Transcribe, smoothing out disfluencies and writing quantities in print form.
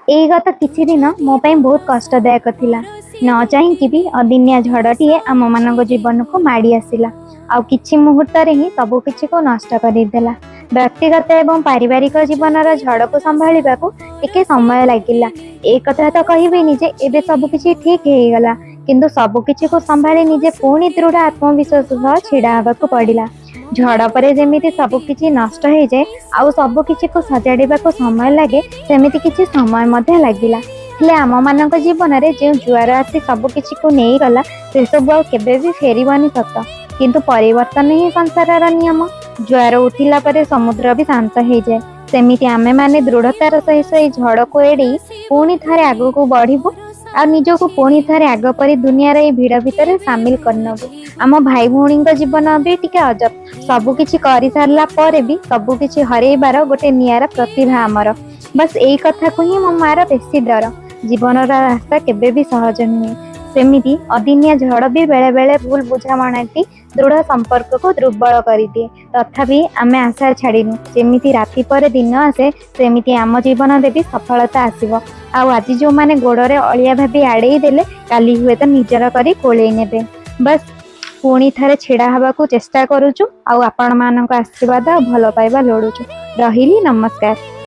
एई गत किछि दिन मो ପାଇଁ बहुत कष्टदायक थिला। न चाहिकी भी अदिनिया झड़टीए आम मान जीवन को माड़ी आसिला आउ किछि मुहूर्त ही सबु किछि को नष्ट करदेला। व्यक्तिगत एवं पारिवारिक जीवन झड़ को संभाळा टिके समय लगिला। एक कथा तो कहबेनी जे एबे सबु किछि ठीक हो गला, किंतु सबु किछि को संभाली निजे पुणी दृढ़ आत्मविश्वास सह छिड़ा हेबाकु पड़िला। झड़ पर जेमिति सबु किछि नष्ट हो जाए आउ सबु किछि को सजाड़िबा को समय लगे, सेमिति किछि समय मध्य लागिला। हेले आम मानक जीवन रे जे जुआर आसी सबु किछि को नेई गला से सब आ केबे भी फेरिबनी सत, किंतु परिवर्तन ही संसारर नियम। जुआर उठिला परे समुद्र भी शांत हो जाए, सेमिति आमे माने दृढ़तार सहित झड़ को एड़ी पुणी थारे आगु को बढ़िबु आ निजको पुणी थारे आग परी दुनिया रे भिड़ भितर सामिल करनबु। आम भाई भौणी जीवन भी टिके अजब, सबु किछि करि सारला परे भी सबु किछि हरेबार गोटे नियारा प्रतिभा आमर। बस एई कथा को ही मो मार बेसी डर। जीवन रास्ता केबे भी सहज नुहे, सेमिति अदिनिया झड़ भी बेले बेले भूल बुझामणाटी दृढ़ संपर्क को दुर्बल कर दिए। तथापि आमे आशा छाड़ीनु, जेमिति राति पर दिन आसे सेमिति आम जीवन भी सफलता आसिबो। आज जो माने गोड़े अलिया भाभी आड़े देले काली हुए तो निजर करी कोले नेबे। बस पुणी थारे छिड़ा हवा को चेष्टा करूचु, आपण मानक आशीर्वाद भल पाइबा लोड़ुचु। रहिली, नमस्कार।